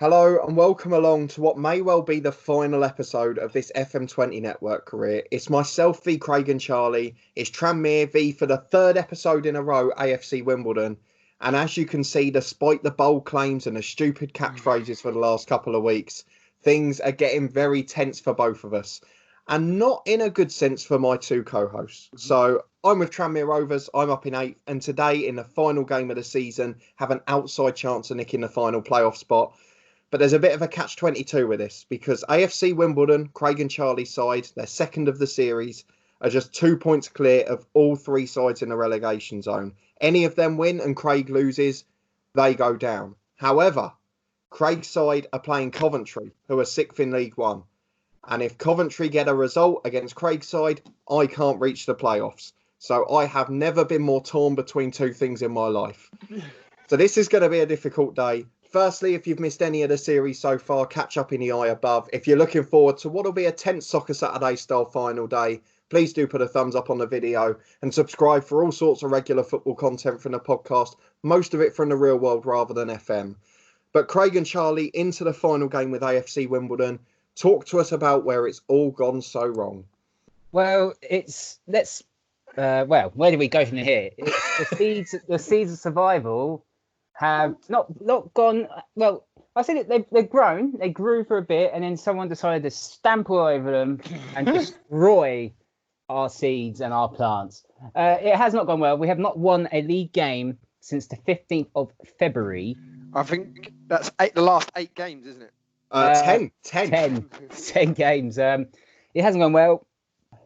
Hello and welcome along to what may well be the final episode of this FM20 Network Career. It's myself v Craig and Charlie. It's Tranmere v for the third episode in a row, AFC Wimbledon. And as you can see, despite the bold claims and the stupid catchphrases for the last couple of weeks, things are getting very tense for both of us. And not in a good sense for my two co-hosts. So I'm with Tranmere Rovers, I'm up in 8th, and today in the final game of the season have an outside chance of nicking the final playoff spot. But there's a bit of a catch-22 with this because AFC Wimbledon, Craig and Charlie's side, their second of the series, are just 2 points clear of all three sides in the relegation zone. Any of them win and Craig loses, they go down. However, Craig's side are playing Coventry, who are 6th in League One. And if Coventry get a result against Craig's side, I can't reach the playoffs. So I have never been more torn between two things in my life. So this is going to be a difficult day. Firstly, if you've missed any of the series so far, catch up in the eye above. If you're looking forward to what will be a tense Soccer Saturday style final day, please do put a thumbs up on the video and subscribe for all sorts of regular football content from the podcast, most of it from the real world rather than FM. But Craig and Charlie, into the final game with AFC Wimbledon. Talk to us about where it's all gone so wrong. Well, where do we go from here? The seeds of survival have not gone well. I think they've grown. They grew for a bit, and then someone decided to stamp all over them and destroy our seeds and our plants. It has not gone well. We have not won a league game since the 15th of February. I think that's the last 8 games, isn't it? 10 games. It hasn't gone well.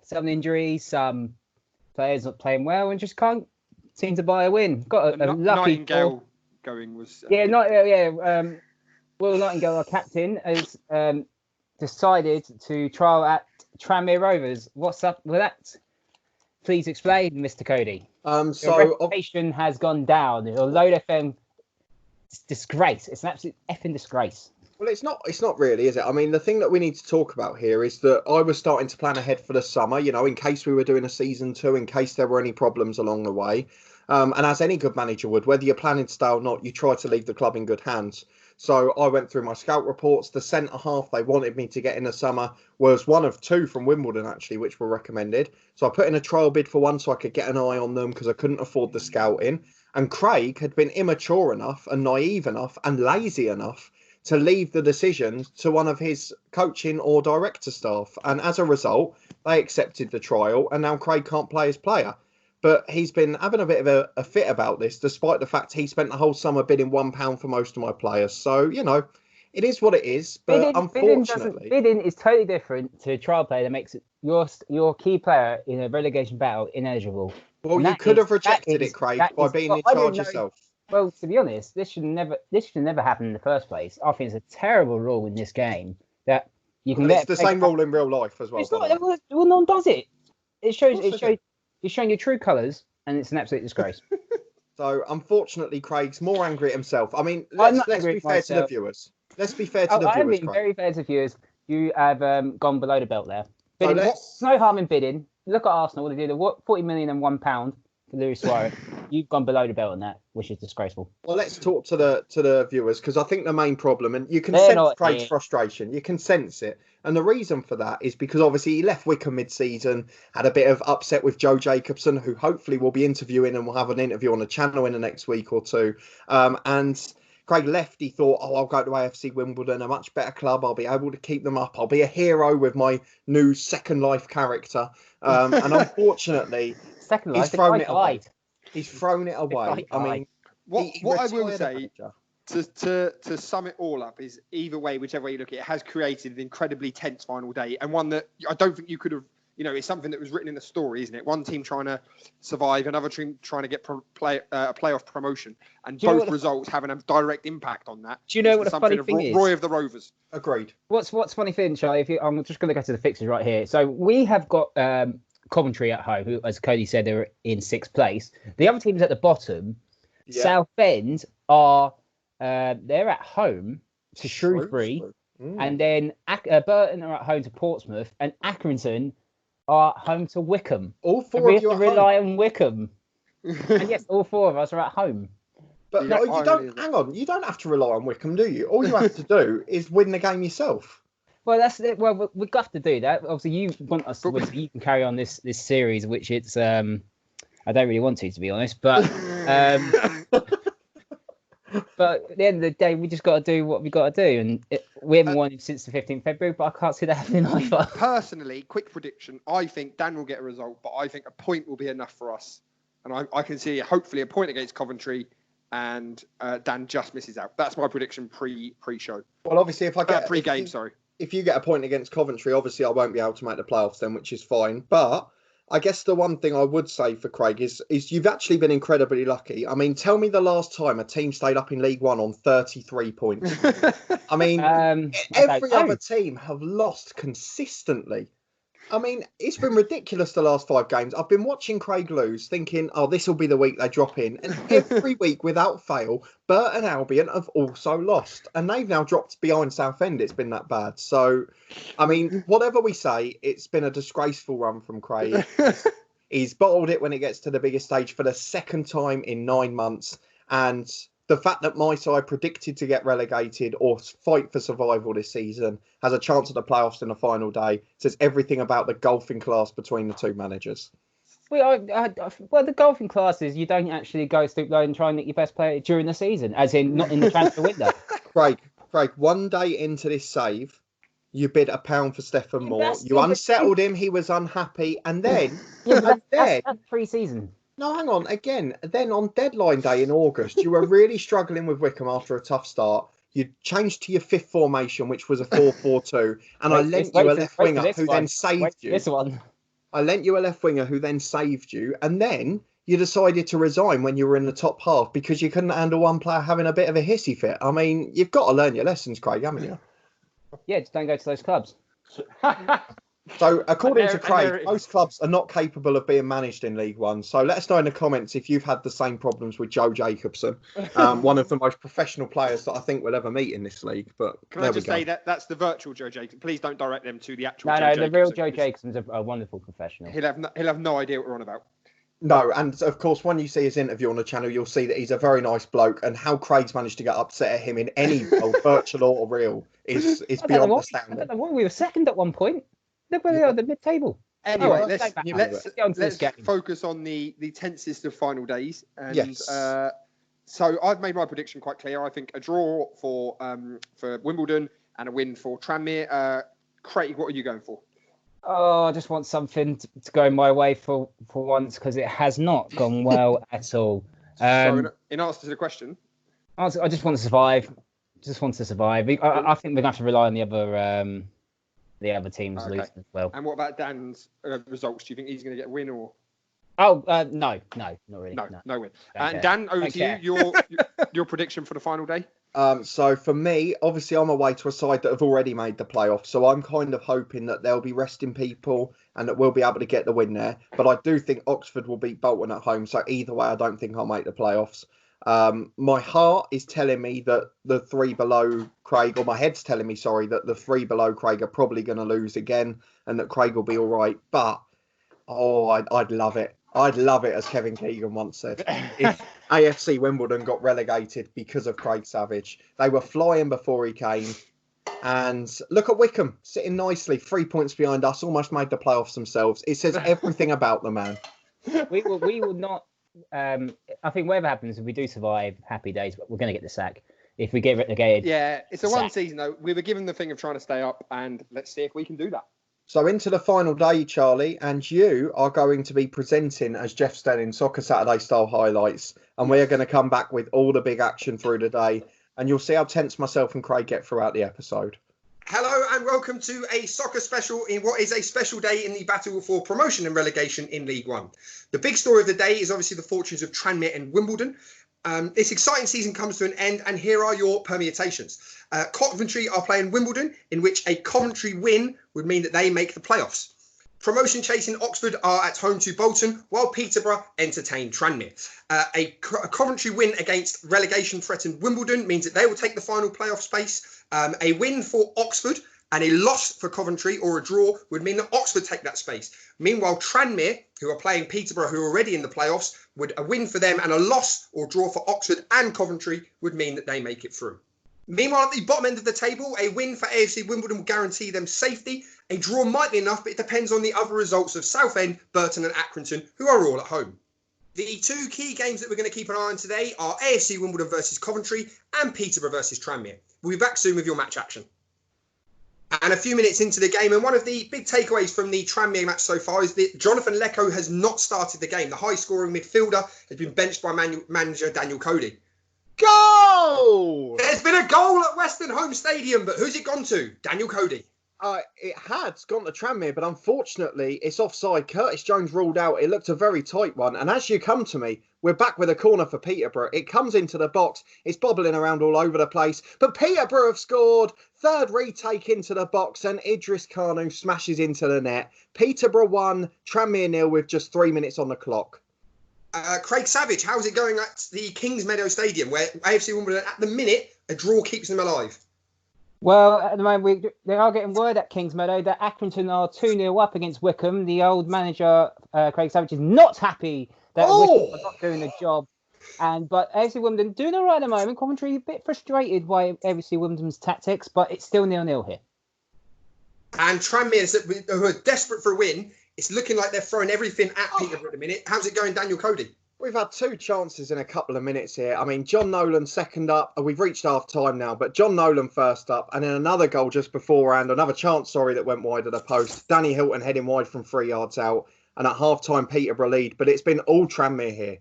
Some injuries, some players not playing well, and just can't seem to buy a win. Got a lucky Nightingale going was Will Nightingale, our captain, has decided to trial at Tranmere Rovers. What's up with that? Please explain, Mr. Cody. Your reputation has gone down. Your Load FM disgrace. It's an absolute effing disgrace. Well, it's not really, is it? I mean, the thing that we need to talk about here is that I was starting to plan ahead for the summer, in case we were doing a season 2, in case there were any problems along the way. And as any good manager would, whether you're planning to stay or not, you try to leave the club in good hands. So I went through my scout reports. The centre-half they wanted me to get in the summer was one of 2 from Wimbledon, actually, which were recommended. So I put in a trial bid for one so I could get an eye on them because I couldn't afford the scouting. And Craig had been immature enough and naive enough and lazy enough to leave the decision to one of his coaching or director staff. And as a result, they accepted the trial and now Craig can't play his player. But he's been having a bit of a fit about this, despite the fact he spent the whole summer bidding £1 for most of my players. So, it is what it is. But unfortunately... Bidding is totally different to a trial player that makes your key player in a relegation battle ineligible. Well, you could have rejected it, Craig, by being in charge yourself. Well, to be honest, this should never happen in the first place. I think it's a terrible rule in this game that you can. It's the same rule in real life as well. It's not. Well, no one does it. It shows. You're showing your true colours, and it's an absolute disgrace. So, unfortunately, Craig's more angry at himself. I mean, let's be fair to the viewers. Let's be fair to the viewers. I have been very fair to viewers. You have gone below the belt there. No harm in bidding. Look at Arsenal. They did £40 million and £1 for Luis Suarez. You've gone below the belt on that, which is disgraceful. Well, let's talk to the viewers, because I think the main problem, and you can sense Craig's frustration, you can sense it. And the reason for that is because obviously he left Wycombe mid-season, had a bit of upset with Joe Jacobson, who hopefully will be interviewing and will have an interview on the channel in the next week or two. And Craig left, he thought, I'll go to AFC Wimbledon, a much better club. I'll be able to keep them up. I'll be a hero with my new Second Life character. And unfortunately, he's thrown it away. He's thrown it away. I mean, what I will say to sum it all up is either way, whichever way you look at it, has created an incredibly tense final day, and one that I don't think you could have. It's something that was written in the story, isn't it? One team trying to survive, another team trying to get playoff promotion, and both results having a direct impact on that. Do you know what the funny thing is? Roy of the Rovers. Agreed. What's funny thing, Charlie? I'm just going to go to the fixtures right here. So we have got Coventry at home, who, as Cody said, they're in 6th place. The other teams at the bottom, Southend are they're at home to Shrewsbury, and then Burton are at home to Portsmouth, and Accrington are home to Wycombe. All 4 we of you have to rely on Wycombe. And yes, all 4 of us are at home. But Yeah, you don't. Hang on, you don't have to rely on Wycombe, do you? All you have to do is win the game yourself. Well, that's it. Well, we've got to do that. Obviously, you want us to win, so you can carry on this series, which it's I don't really want to be honest, but but at the end of the day, we just got to do what we got to do, and we haven't won since the 15th of February. But I can't see that happening either. Personally, quick prediction: I think Dan will get a result, but I think a point will be enough for us, and I can see hopefully a point against Coventry. And Dan just misses out. That's my prediction pre-show. Well, obviously, if I get pre-game, if you get a point against Coventry, obviously I won't be able to make the playoffs then, which is fine. But I guess the one thing I would say for Craig is you've actually been incredibly lucky. I mean, tell me the last time a team stayed up in League One on 33 points. I mean, every other team have lost consistently. I mean, it's been ridiculous the last 5 games. I've been watching Craig lose, thinking, oh, this will be the week they drop in. And every week, without fail, Burt and Albion have also lost. And they've now dropped behind Southend. It's been that bad. So, I mean, whatever we say, it's been a disgraceful run from Craig. He's bottled it when it gets to the biggest stage for the second time in 9 months. And the fact that my side predicted to get relegated or fight for survival this season has a chance at the playoffs in the final day says everything about the golfing class between the two managers. Well, the golfing class is you don't actually go stoop low and try and make your best player during the season, as in not in the transfer window. Craig, one day into this save, you bid £1 for Stephen Moore. You unsettled him. He was unhappy. And then... that's pre-season. No, hang on. Again, then on deadline day in August, you were really struggling with Wycombe after a tough start. You changed to your 5th formation, which was a 4-4-2, and I lent you a left winger who then saved you. This one. I lent you a left winger who then saved you, and then you decided to resign when you were in the top half because you couldn't handle one player having a bit of a hissy fit. I mean, you've got to learn your lessons, Craig, haven't you? Yeah, just don't go to those clubs. So, according to Craig, most clubs are not capable of being managed in League One. So, let us know in the comments if you've had the same problems with Joe Jacobson, one of the most professional players that I think we'll ever meet in this league. But can I just say that's the virtual Joe Jacobson? Please don't direct them to the actual. No, the real Joe Jacobson's a wonderful professional. He'll have no idea what we're on about. No, and of course, when you see his interview on the channel, you'll see that he's a very nice bloke, and how Craig's managed to get upset at him in any virtual or real is beyond astounding. I don't know what, we were second at one point. Look where they are, the mid-table. Anyway, let's focus on the tensest of final days. And, yes. So I've made my prediction quite clear. I think a draw for Wimbledon and a win for Tranmere. Craig, what are you going for? Oh, I just want something to go my way for once because it has not gone well at all. So in answer to the question? I just want to survive. I think we're going to have to rely on the other teams losing as well. And what about Dan's results? Do you think he's going to get a win or? Oh, no, not really. No win. And Dan, over to you. Your prediction for the final day? So for me, obviously I'm away to a side that have already made the playoffs. So I'm kind of hoping that they'll be resting people and that we'll be able to get the win there. But I do think Oxford will beat Bolton at home. So either way, I don't think I'll make the playoffs. My heart is telling me that the 3 below Craig, or my head's telling me, that the 3 below Craig are probably going to lose again and that Craig will be all right. But, I'd love it. I'd love it, as Kevin Keegan once said, if AFC Wimbledon got relegated because of Craig Savage. They were flying before he came. And look at Wycombe, sitting nicely, 3 points behind us, almost made the playoffs themselves. It says everything about the man. We will not... I think whatever happens, if we do survive, happy days, but we're going to get the sack. If we get relegated... Yeah, it's a one season, though. We were given the thing of trying to stay up, and let's see if we can do that. So into the final day, Charlie, and you are going to be presenting as Jeff Stelling Soccer Saturday style highlights, and we are going to come back with all the big action through the day, and you'll see how tense myself and Craig get throughout the episode. Hello and welcome to a soccer special in what is a special day in the battle for promotion and relegation in League One. The big story of the day is obviously the fortunes of Tranmere and Wimbledon. This exciting season comes to an end, and here are your permutations. Coventry are playing Wimbledon, in which a Coventry win would mean that they make the playoffs. Promotion chasing Oxford are at home to Bolton, while Peterborough entertain Tranmere. A Coventry win against relegation threatened Wimbledon means that they will take the final playoff space. A win for Oxford and a loss for Coventry or a draw would mean that Oxford take that space. Meanwhile, Tranmere who are playing Peterborough, who are already in the playoffs. Would a win for them and a loss or draw for Oxford and Coventry would mean that they make it through. Meanwhile, at the bottom end of the table, a win for AFC Wimbledon will guarantee them safety. A draw might be enough, but it depends on the other results of Southend, Burton and Accrington, who are all at home. The two key games that we're going to keep an eye on today are AFC Wimbledon versus Coventry and Peterborough versus Tranmere. We'll be back soon with your match action. And a few minutes into the game, and one of the big takeaways from the Tranmere match so far is that Jonathan Lecco has not started the game. The high-scoring midfielder has been benched by manager Daniel Cody. Goal! There's been a goal at Western Home Stadium, but who's it gone to? Daniel Cody. It had gone to Tranmere, but unfortunately, it's offside. Curtis Jones ruled out. It looked a very tight one. And as you come to me, we're back with a corner for Peterborough. It comes into the box. It's bobbling around all over the place. But Peterborough have scored. Third retake into the box, and Idris Kanu smashes into the net. Peterborough 1, Tranmere 0 with just 3 minutes on the clock. Craig Savage, how's it going at the Kingsmeadow Stadium, where AFC Wimbledon, at the minute, a draw keeps them alive? Well, at the moment, they are getting word at Kingsmeadow that Accrington are 2-0 up against Wycombe. The old manager, Craig Savage, is not happy that Wycombe are not doing the job. But AFC Wimbledon doing all right at the moment. Coventry a bit frustrated by AFC Wimbledon's tactics, but it's still 0-0 here. And Tranmere, who are desperate for a win, it's looking like they're throwing everything at Peterborough at the minute. How's it going, Daniel Cody? We've had 2 chances in a couple of minutes here. I mean, John Nolan second up. We've reached half time now, but John Nolan first up. And then another goal just beforehand. Another chance, that went wide of the post. Danny Hilton heading wide from 3 yards out. And at half time, Peterborough lead. But it's been all Tranmere here.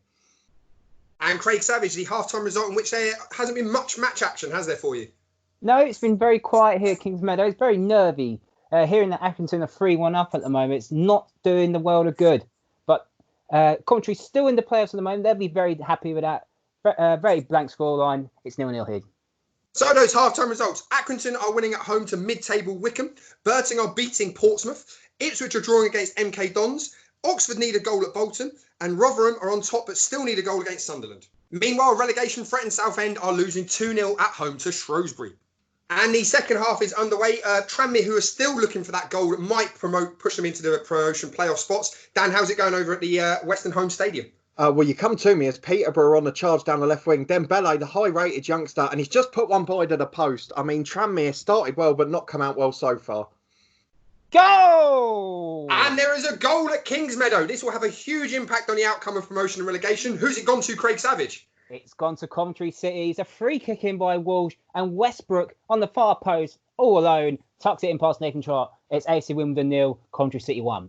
And Craig Savage, the half-time result in which there hasn't been much match action, has there, for you? No, it's been very quiet here at Kingsmeadow. It's very nervy. Hearing that Accrington are 3-1 up at the moment, it's not doing the world of good. But Coventry's still in the playoffs at the moment. They'll be very happy with that. Very blank scoreline. It's 0-0 here. So those half-time results. Accrington are winning at home to mid-table Wycombe. Burton are beating Portsmouth. Ipswich are drawing against MK Dons. Oxford need a goal at Bolton. And Rotherham are on top but still need a goal against Sunderland. Meanwhile, relegation-threatened Southend are losing 2-0 at home to Shrewsbury. And the second half is underway. Tranmere, who are still looking for that goal that might push them into the promotion playoff spots. Dan, how's it going over at the Western Home Stadium? Well, you come to me as Peterborough are on the charge down the left wing. Dembele, the high-rated youngster, and he's just put one wide of the post. I mean, Tranmere started well, but not come out well so far. Go! And there is a goal at Kingsmeadow. This will have a huge impact on the outcome of promotion and relegation. Who's it gone to, Craig Savage? It's gone to Coventry City. It's a free kick in by Walsh, and Westbrook on the far post, all alone, tucks it in past Nathan Trott. It's AFC Wimbledon 0, Coventry City 1.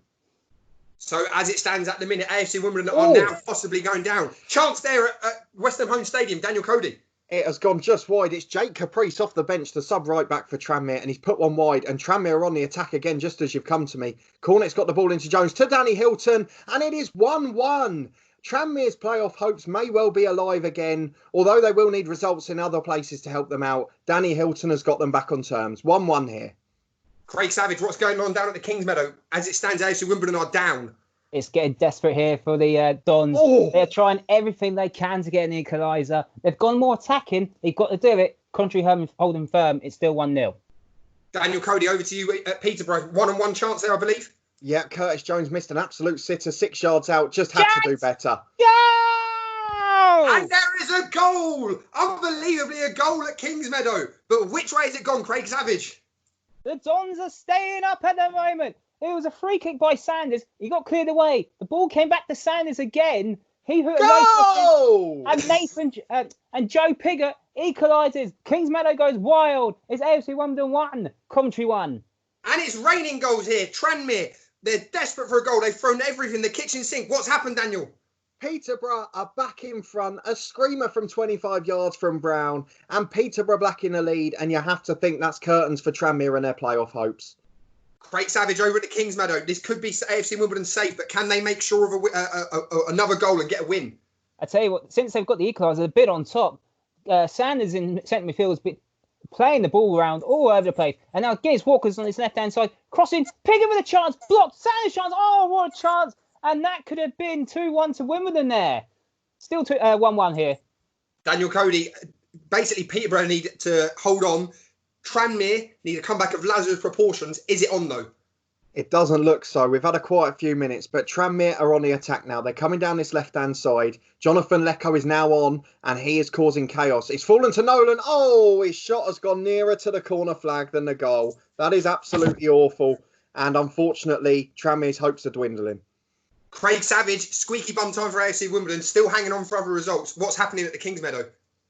So as it stands at the minute, AFC Wimbledon are now possibly going down. Chance there at Western Home Stadium, Daniel Cody. It has gone just wide. It's Jake Caprice off the bench, the sub right back for Tranmere, and he's put one wide. And Tranmere are on the attack again, just as you've come to me. Cornett's got the ball into Jones to Danny Hilton, and it is 1-1. Tranmere's playoff hopes may well be alive again, although they will need results in other places to help them out. Danny Hilton has got them back on terms. 1-1 here. Craig Savage, what's going on down at the Kingsmeadow? As it stands, AFC Wimbledon are down. It's getting desperate here for the Dons. They're trying everything they can to get an equaliser. They've gone more attacking. They've got to do it. Coventry holding firm. It's still 1-0. Daniel Cody, over to you at Peterborough. 1-1 chance there, I believe. Yeah, Curtis Jones missed an absolute sitter 6 yards out. Just had to do better. Go! And there is a goal. Unbelievably, a goal at Kingsmeadow. But which way has it gone, Craig Savage? The Dons are staying up at the moment. It was a free kick by Sanders. He got cleared away. The ball came back to Sanders again. He hit Goal! And Nathan and Joe Piggott equalises. Kingsmeadow goes wild. It's AFC Wimbledon 1, Coventry 1. And it's raining goals here. Tranmere, they're desperate for a goal. They've thrown everything, the kitchen sink. What's happened, Daniel? Peterborough are back in front. A screamer from 25 yards from Brown. And Peterborough back in the lead. And you have to think that's curtains for Tranmere and their playoff hopes. Craig Savage over at the Kingsmeadow. This could be AFC Wimbledon safe, but can they make sure of another goal and get a win? I tell you what, since they've got the equaliser a bit on top, Sanders in centre midfield has been playing the ball around all over the place. And now Guinness Walker's on his left-hand side, crossing, Piggott with a chance, blocked, Sanders' chance, oh, what a chance. And that could have been 2-1 to Wimbledon there. Still 1-1 here. Daniel Cody, basically Peterborough need to hold on. Tranmere need a comeback of Lazarus proportions. Is it on, though? It doesn't look so. We've had quite a few minutes, but Tranmere are on the attack now. They're coming down this left-hand side. Jonathan Lecco is now on, and he is causing chaos. It's fallen to Nolan. Oh, his shot has gone nearer to the corner flag than the goal. That is absolutely awful. And unfortunately, Tranmere's hopes are dwindling. Craig Savage, squeaky bum time for AFC Wimbledon, still hanging on for other results. What's happening at the Kings Meadow?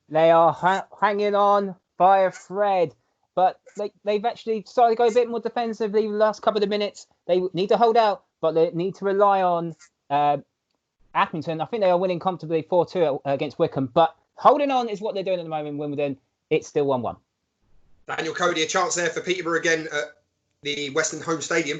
They are hanging on by a thread. But they've actually started to go a bit more defensively the last couple of minutes. They need to hold out, but they need to rely on Accrington. I think they are winning comfortably 4-2 against Wycombe. But holding on is what they're doing at the moment in Wimbledon. It's still 1-1. Daniel Cody, a chance there for Peterborough again at the Western Home Stadium.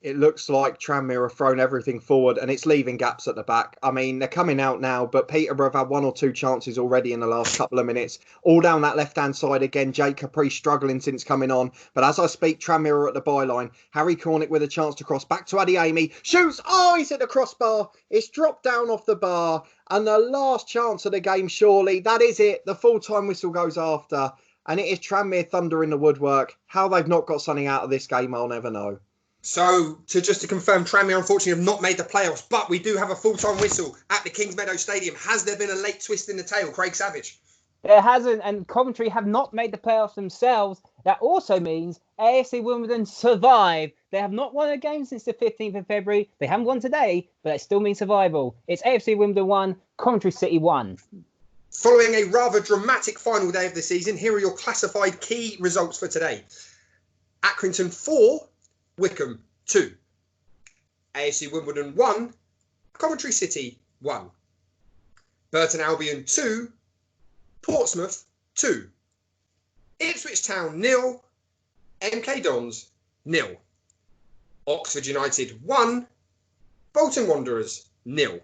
It looks like Tranmere have thrown everything forward and it's leaving gaps at the back. I mean, they're coming out now, but Peterborough have had 1 or 2 chances already in the last couple of minutes. All down that left-hand side again. Jake Capri struggling since coming on. But as I speak, Tranmere are at the byline. Harry Cornick with a chance to cross back to Adeyemi. Shoots! Oh, he's hit the crossbar. It's dropped down off the bar. And the last chance of the game, surely. That is it. The full-time whistle goes after. And it is Tranmere thunder in the woodwork. How they've not got something out of this game, I'll never know. So, just to confirm, Tranmere unfortunately have not made the playoffs, but we do have a full-time whistle at the Kings Meadow Stadium. Has there been a late twist in the tail, Craig Savage? There hasn't, and Coventry have not made the playoffs themselves. That also means AFC Wimbledon survive. They have not won a game since the 15th of February. They haven't won today, but that still means survival. It's AFC Wimbledon 1, Coventry City 1. Following a rather dramatic final day of the season, here are your classified key results for today. Accrington 4, Wycombe 2, AFC Wimbledon 1, Coventry City 1, Burton Albion 2, Portsmouth 2, Ipswich Town 0, MK Dons 0, Oxford United 1, Bolton Wanderers 0,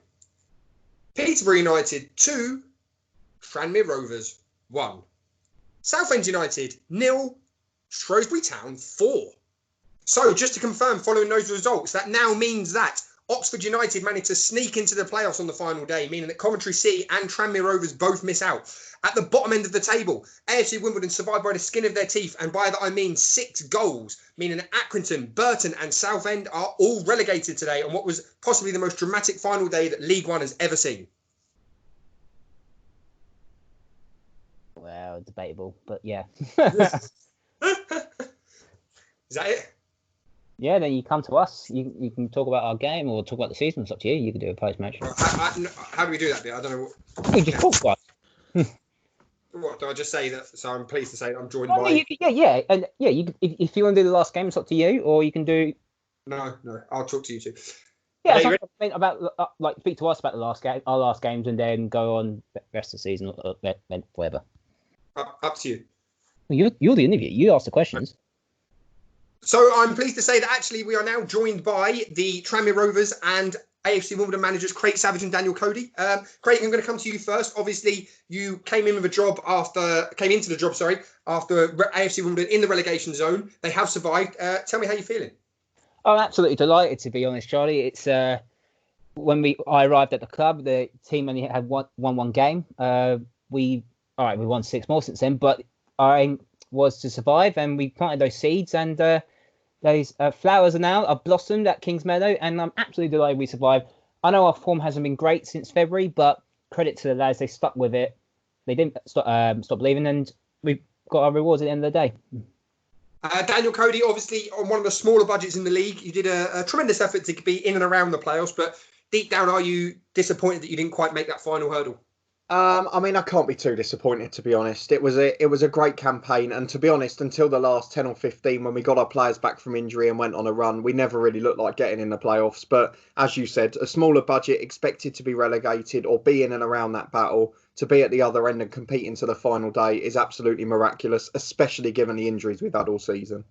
Peterborough United 2, Tranmere Rovers 1, Southend United 0, Shrewsbury Town 4. So, just to confirm, following those results, that now means that Oxford United managed to sneak into the playoffs on the final day, meaning that Coventry City and Tranmere Rovers both miss out. At the bottom end of the table, AFC Wimbledon survived by the skin of their teeth, and by that I mean 6 goals, meaning that Accrington, Burton and Southend are all relegated today on what was possibly the most dramatic final day that League One has ever seen. Well, debatable, but yeah. Is that it? Yeah, then you come to us. You can talk about our game or talk about the season. It's up to you. You can do a post-match. How do we do that bit? I don't know what... You just talk to us. What, do I just say that? So I'm pleased to say that I'm joined by... If you want to do the last game, it's up to you. Or you can do... No, I'll talk to you two. Yeah, so about speak to us about the last game, our last games, and then go on the rest of the season, or whatever. Up to you. Well, you're the interview. You ask the questions. So I'm pleased to say that actually we are now joined by the Tranmere Rovers and AFC Wimbledon managers Craig Savage and Daniel Cody. Craig, I'm going to come to you first. Obviously, you came into the job after AFC Wimbledon in the relegation zone. They have survived. Tell me how you're feeling. I'm absolutely delighted, to be honest, Charlie. It's when I arrived at the club, the team only had one game. We won 6 more since then, but our aim was to survive, and we planted those seeds, and those flowers are blossomed at Kings Meadow, and I'm absolutely delighted we survived. I know our form hasn't been great since February, but credit to the lads, they stuck with it. They didn't stop leaving, and we got our rewards at the end of the day. Daniel Cody, obviously on one of the smaller budgets in the league, you did a tremendous effort to be in and around the playoffs, but deep down, are you disappointed that you didn't quite make that final hurdle? I mean, I can't be too disappointed, to be honest. It was a great campaign, and to be honest, until the last 10 or 15, when we got our players back from injury and went on a run, we never really looked like getting in the playoffs. But as you said, a smaller budget, expected to be relegated or be in and around that battle, to be at the other end and competing to the final day is absolutely miraculous, especially given the injuries we've had all season.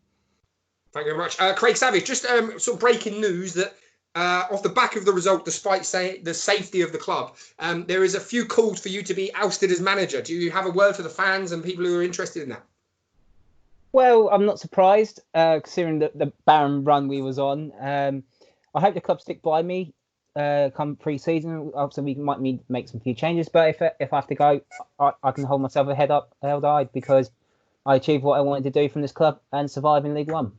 Thank you very much. Craig Savage, just sort of breaking news that off the back of the result, despite the safety of the club, there is a few calls for you to be ousted as manager. Do you have a word for the fans and people who are interested in that? Well, I'm not surprised, considering the barren run we was on. I hope the club stick by me come pre-season. Obviously, we might need to make some few changes, but if I have to go, I can hold myself held high, because I achieved what I wanted to do from this club and survive in League One.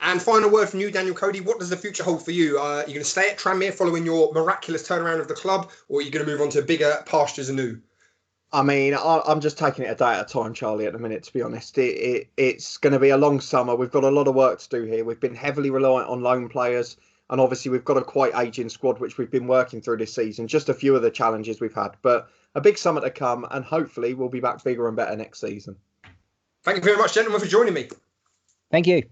And final word from you, Daniel Cody. What does the future hold for you? Are you going to stay at Tranmere following your miraculous turnaround of the club, or are you going to move on to bigger pastures anew? I mean, I'm just taking it a day at a time, Charlie, at the minute, to be honest. It's going to be a long summer. We've got a lot of work to do here. We've been heavily reliant on loan players. And obviously, we've got a quite aging squad, which we've been working through this season. Just a few of the challenges we've had. But a big summer to come. And hopefully, we'll be back bigger and better next season. Thank you very much, gentlemen, for joining me. Thank you.